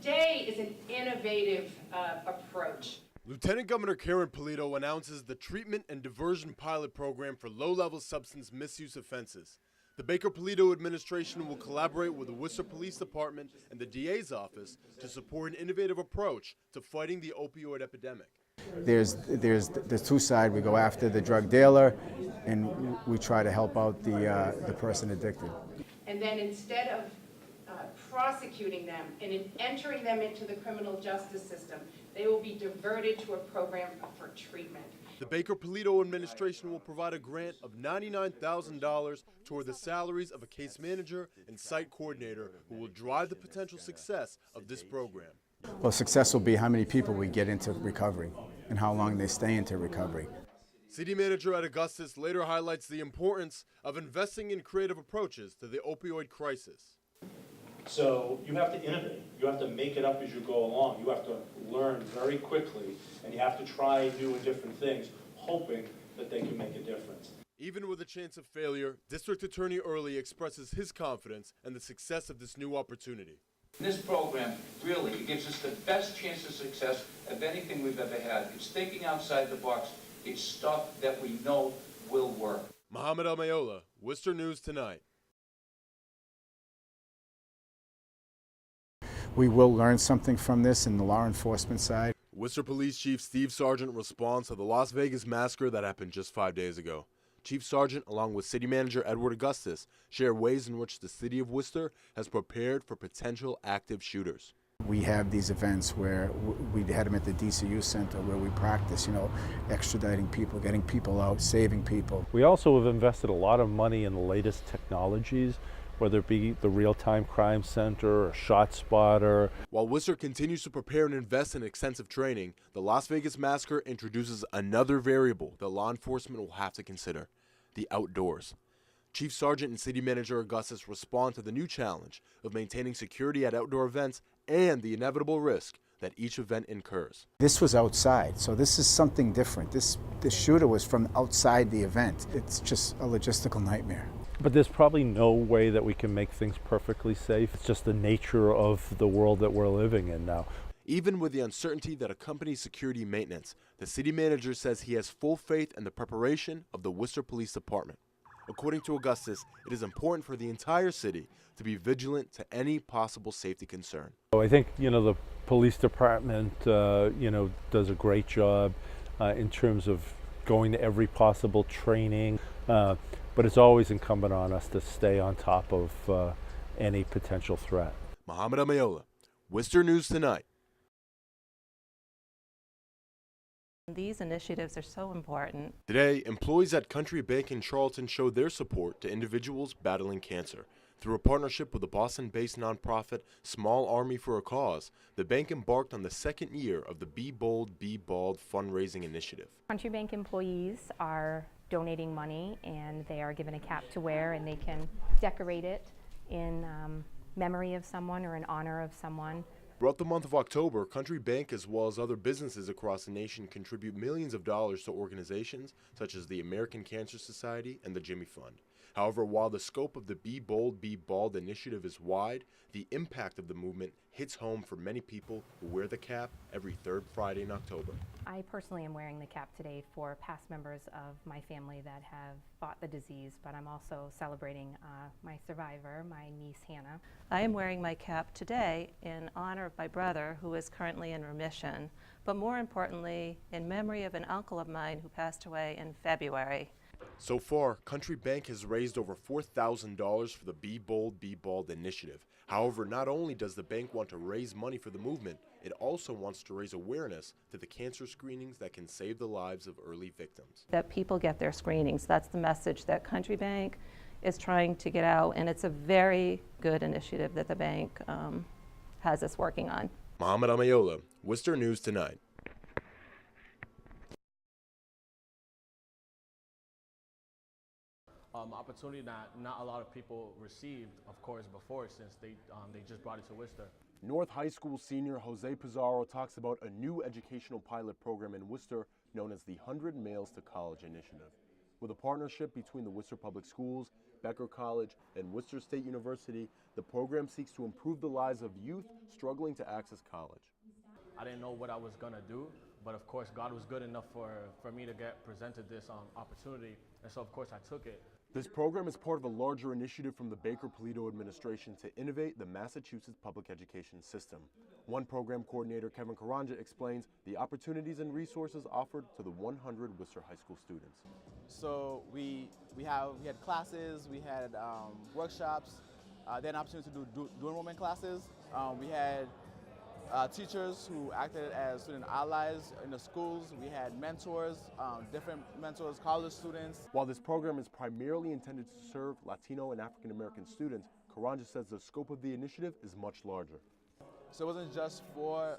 today is an innovative approach. Lieutenant Governor Karen Polito announces the Treatment and Diversion Pilot Program for low-level substance misuse offenses. The Baker-Polito administration will collaborate with the Worcester Police Department and the DA's office to support an innovative approach to fighting the opioid epidemic. There's the two sides. We go after the drug dealer, and we try to help out the person addicted. And then instead of prosecuting them and entering them into the criminal justice system, they will be diverted to a program for treatment. The Baker-Polito administration will provide a grant of $99,000 toward the salaries of a case manager and site coordinator who will drive the potential success of this program. Well, success will be how many people we get into recovery and how long they stay into recovery. City Manager at Augustus later highlights the importance of investing in creative approaches to the opioid crisis. So you have to innovate. You have to make it up as you go along. You have to learn very quickly, and you have to try new and different things, hoping that they can make a difference. Even with a chance of failure, District Attorney Early expresses his confidence in the success of this new opportunity. This program really gives us the best chance of success of anything we've ever had. It's thinking outside the box. It's stuff that we know will work. Mohamed Elmaola, Worcester News Tonight. We will learn something from this in the law enforcement side. Worcester Police Chief Steve Sargent responds to the Las Vegas massacre that happened just 5 days ago. Chief Sargent, along with City Manager Edward Augustus, share ways in which the City of Worcester has prepared for potential active shooters. We have these events where we had them at the DCU Center where we practice, extraditing people, getting people out, saving people. We also have invested a lot of money in the latest technologies, whether it be the Real-Time Crime Center or ShotSpotter. While Worcester continues to prepare and invest in extensive training, the Las Vegas massacre introduces another variable that law enforcement will have to consider: the outdoors. Chief Sargent and City Manager Augustus respond to the new challenge of maintaining security at outdoor events and the inevitable risk that each event incurs. This was outside, so this is something different. This shooter was from outside the event. It's just a logistical nightmare. But there's probably no way that we can make things perfectly safe. It's just the nature of the world that we're living in now. Even with the uncertainty that accompanies security maintenance, the city manager says he has full faith in the preparation of the Worcester Police Department. According to Augustus, it is important for the entire city to be vigilant to any possible safety concern. So I think, the police department, does a great job in terms of going to every possible training. But it's always incumbent on us to stay on top of any potential threat. Mohamed Elmaola, Worcester News Tonight. These initiatives are so important. Today, employees at Country Bank in Charlton showed their support to individuals battling cancer. Through a partnership with the Boston-based nonprofit Small Army for a Cause, the bank embarked on the second year of the Be Bold, Be Bald fundraising initiative. Country Bank employees are donating money, and they are given a cap to wear, and they can decorate it in memory of someone or in honor of someone. Throughout the month of October, Country Bank as well as other businesses across the nation contribute millions of dollars to organizations such as the American Cancer Society and the Jimmy Fund. However, while the scope of the Be Bold, Be Bald initiative is wide, the impact of the movement hits home for many people who wear the cap every third Friday in October. I personally am wearing the cap today for past members of my family that have fought the disease, but I'm also celebrating my survivor, my niece Hannah. I am wearing my cap today in honor of my brother, who is currently in remission, but more importantly, in memory of an uncle of mine who passed away in February. So far, Country Bank has raised over $4,000 for the Be Bold, Be Bald initiative. However, not only does the bank want to raise money for the movement, it also wants to raise awareness to the cancer screenings that can save the lives of early victims. That people get their screenings. That's the message that Country Bank is trying to get out, and it's a very good initiative that the bank has us working on. Mohamed Elmaola, Worcester News Tonight. Opportunity that not a lot of people received, of course, before, since they just brought it to Worcester. North High School senior Jose Pizarro talks about a new educational pilot program in Worcester known as the 100 Males to College Initiative. With a partnership between the Worcester Public Schools, Becker College, and Worcester State University, the program seeks to improve the lives of youth struggling to access college. I didn't know what I was gonna do, but of course God was good enough for me to get presented this opportunity, and so of course I took it. This program is part of a larger initiative from the Baker-Polito administration to innovate the Massachusetts public education system. One program coordinator, Kevin Karanja, explains the opportunities and resources offered to the 100 Worcester High School students. So we had classes, we had workshops, then an opportunity to do enrollment classes. We had teachers who acted as student allies in the schools. We had mentors, different mentors, college students. While this program is primarily intended to serve Latino and African American students, Karanja says the scope of the initiative is much larger. So it wasn't just for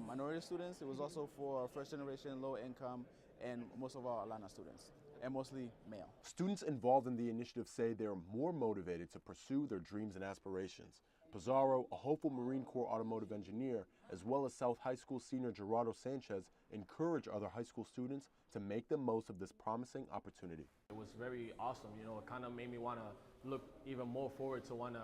minority students, it was also for first generation, low income, and most of our Atlanta students, and mostly male. Students involved in the initiative say they are more motivated to pursue their dreams and aspirations. Pizarro, a hopeful Marine Corps automotive engineer, as well as South High School senior Gerardo Sanchez, encourage other high school students to make the most of this promising opportunity. It was very awesome, you know, it kind of made me want to look even more forward to want to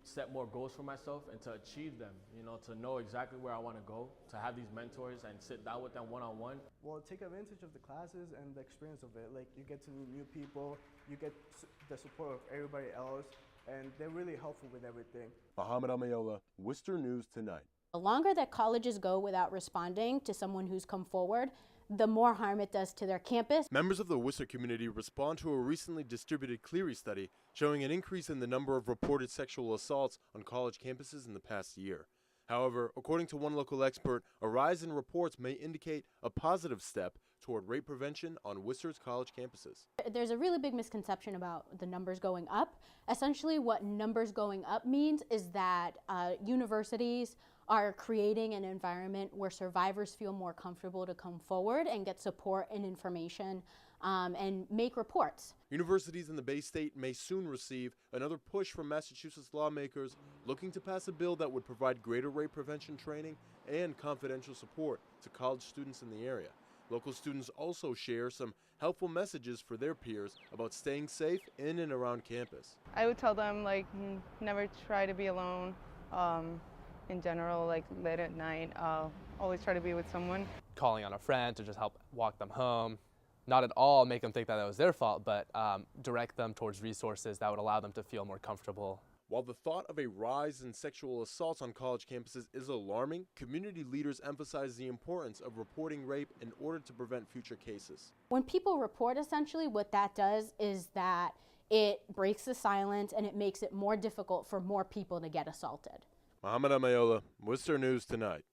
set more goals for myself and to achieve them, you know, to know exactly where I want to go, to have these mentors and sit down with them one-on-one. Well, take advantage of the classes and the experience of it. Like, you get to meet new people, you get the support of everybody else, and they're really helpful with everything. Mohamed Elmaola, Worcester News Tonight. The longer that colleges go without responding to someone who's come forward, the more harm it does to their campus. Members of the Worcester community respond to a recently distributed Cleary study showing an increase in the number of reported sexual assaults on college campuses in the past year. However, according to one local expert, a rise in reports may indicate a positive step toward rape prevention on Worcester's college campuses. There's a really big misconception about the numbers going up. Essentially, what numbers going up means is that universities are creating an environment where survivors feel more comfortable to come forward and get support and information and make reports. Universities in the Bay State may soon receive another push from Massachusetts lawmakers looking to pass a bill that would provide greater rape prevention training and confidential support to college students in the area. Local students also share some helpful messages for their peers about staying safe in and around campus. I would tell them, like, never try to be alone. In general, like late at night, always try to be with someone. Calling on a friend to just help walk them home. Not at all make them think that was their fault, but direct them towards resources that would allow them to feel more comfortable. While the thought of a rise in sexual assaults on college campuses is alarming, community leaders emphasize the importance of reporting rape in order to prevent future cases. When people report, essentially what that does is that it breaks the silence and it makes it more difficult for more people to get assaulted. Mohamed Elmaola, Worcester News Tonight.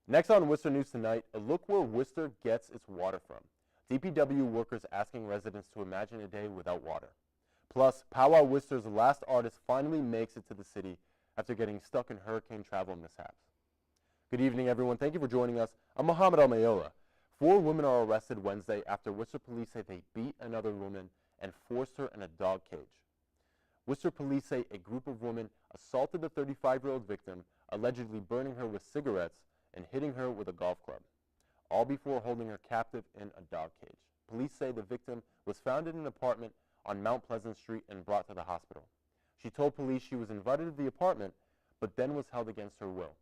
Next on Worcester News Tonight, a look where Worcester gets its water from. DPW workers asking residents to imagine a day without water. Plus, Powwow Worcester's last artist finally makes it to the city after getting stuck in hurricane travel mishaps. Good evening, everyone. Thank you for joining us. I'm Mohamed Elmaola. 4 women are arrested Wednesday after Worcester police say they beat another woman and forced her in a dog cage. Worcester police say a group of women assaulted the 35-year-old victim, allegedly burning her with cigarettes and hitting her with a golf club, all before holding her captive in a dog cage. Police say the victim was found in an apartment on Mount Pleasant Street and brought to the hospital. She told police she was invited to the apartment, but then was held against her will.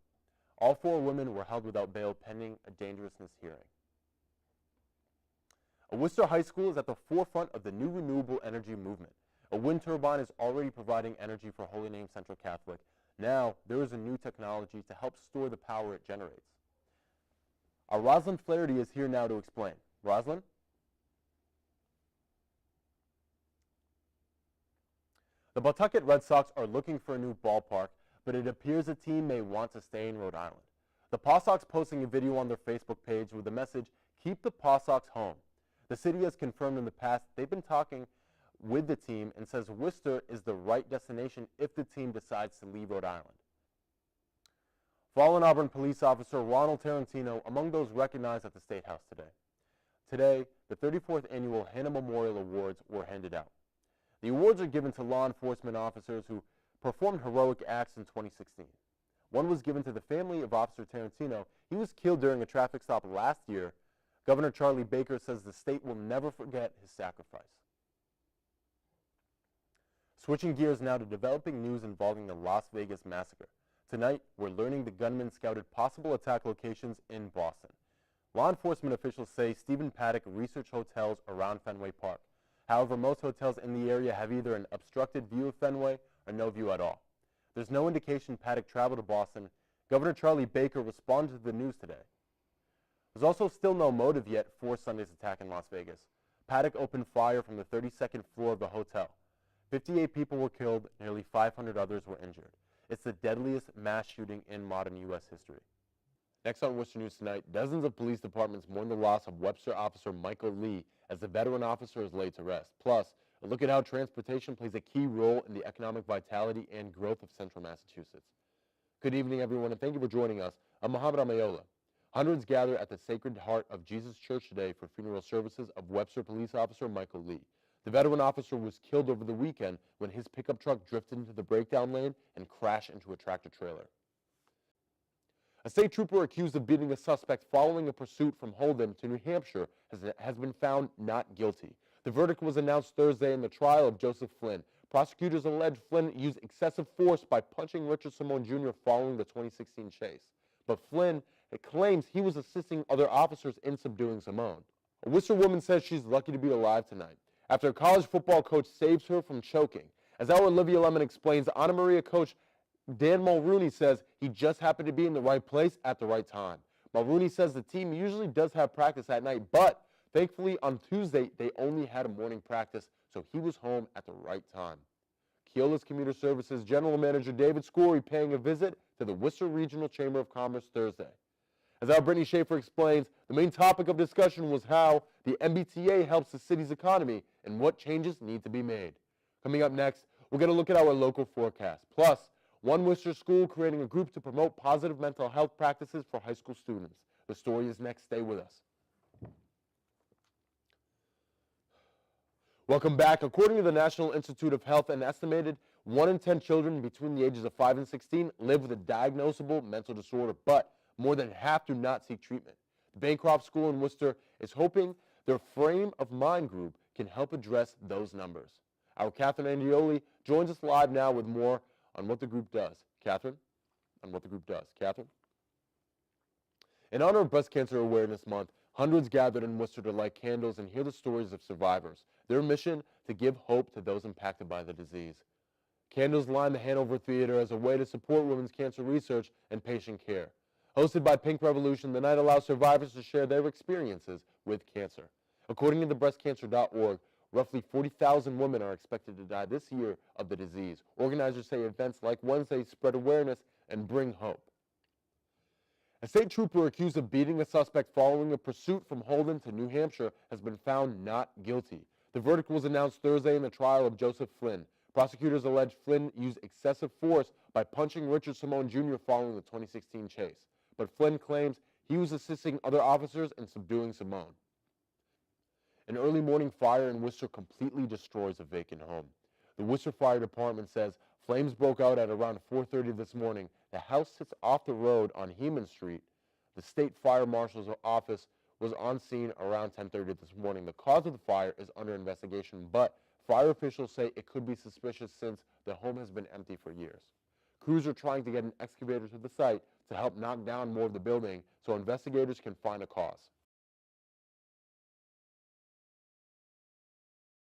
All 4 women were held without bail pending a dangerousness hearing. A Worcester high school is at the forefront of the new renewable energy movement. A wind turbine is already providing energy for Holy Name Central Catholic. Now, there is a new technology to help store the power it generates. Our Rosalind Flaherty is here now to explain. Rosalind? The Pawtucket Red Sox are looking for a new ballpark, but it appears the team may want to stay in Rhode Island. The Paw Sox posting a video on their Facebook page with the message, "Keep the Paw Sox home." The city has confirmed in the past they've been talking with the team and says Worcester is the right destination if the team decides to leave Rhode Island. Fallen Auburn police officer Ronald Tarantino among those recognized at the State House today. Today, the 34th annual Hannah Memorial Awards were handed out. The awards are given to law enforcement officers who performed heroic acts in 2016. One was given to the family of Officer Tarantino. He was killed during a traffic stop last year. Governor Charlie Baker says the state will never forget his sacrifice. Switching gears now to developing news involving the Las Vegas massacre. Tonight, we're learning the gunman scouted possible attack locations in Boston. Law enforcement officials say Stephen Paddock researched hotels around Fenway Park. However, most hotels in the area have either an obstructed view of Fenway or no view at all. There's no indication Paddock traveled to Boston. Governor Charlie Baker responded to the news today. There's also still no motive yet for Sunday's attack in Las Vegas. Paddock opened fire from the 32nd floor of the hotel. 58 people were killed, nearly 500 others were injured. It's the deadliest mass shooting in modern U.S. history. Next on Worcester News Tonight, dozens of police departments mourn the loss of Webster officer Michael Lee as the veteran officer is laid to rest. Plus, a look at how transportation plays a key role in the economic vitality and growth of central Massachusetts. Good evening, everyone, and thank you for joining us. I'm Mohamed Elmaola. Hundreds gather at the Sacred Heart of Jesus Church today for funeral services of Webster police officer Michael Lee. The veteran officer was killed over the weekend when his pickup truck drifted into the breakdown lane and crashed into a tractor trailer. A state trooper accused of beating a suspect following a pursuit from Holden to New Hampshire has been found not guilty. The verdict was announced Thursday in the trial of Joseph Flynn. Prosecutors allege Flynn used excessive force by punching Richard Simone Jr. following the 2016 chase. But Flynn claims he was assisting other officers in subduing Simone. A Worcester woman says she's lucky to be alive tonight after a college football coach saves her from choking. As our Olivia Lemon explains, Anna Maria coach Dan Mulrooney says he just happened to be in the right place at the right time. Mulrooney says the team usually does have practice at night, but thankfully on Tuesday they only had a morning practice, so he was home at the right time. Keola's Commuter Services General Manager David Scory paying a visit to the Worcester Regional Chamber of Commerce Thursday. As our Brittany Schaefer explains, the main topic of discussion was how the MBTA helps the city's economy and what changes need to be made. Coming up next, we're going to look at our local forecast. Plus, one Worcester school creating a group to promote positive mental health practices for high school students. The story is next. Stay with us. Welcome back. According to the National Institute of Health, an estimated 1 in 10 children between the ages of 5 and 16 live with a diagnosable mental disorder, but more than half do not seek treatment. The Bancroft School in Worcester is hoping their Frame of Mind group can help address those numbers. Our Catherine Angioli joins us live now with more on what the group does. Catherine, on what the group does. Catherine? In honor of Breast Cancer Awareness Month, hundreds gathered in Worcester to light candles and hear the stories of survivors. Their mission to give hope to those impacted by the disease. Candles line the Hanover Theater as a way to support women's cancer research and patient care. Hosted by Pink Revolution, the night allows survivors to share their experiences with cancer. According to the breastcancer.org, roughly 40,000 women are expected to die this year of the disease. Organizers say events like Wednesday spread awareness and bring hope. A state trooper accused of beating a suspect following a pursuit from Holden to New Hampshire has been found not guilty. The verdict was announced Thursday in the trial of Joseph Flynn. Prosecutors allege Flynn used excessive force by punching Richard Simone Jr. following the 2016 chase. But Flynn claims he was assisting other officers in subduing Simone. An early morning fire in Worcester completely destroys a vacant home. The Worcester Fire Department says flames broke out at around 4:30 this morning. The house sits off the road on Heman Street. The State Fire Marshal's office was on scene around 10:30 this morning. The cause of the fire is under investigation, but fire officials say it could be suspicious since the home has been empty for years. Crews are trying to get an excavator to the site to help knock down more of the building so investigators can find a cause.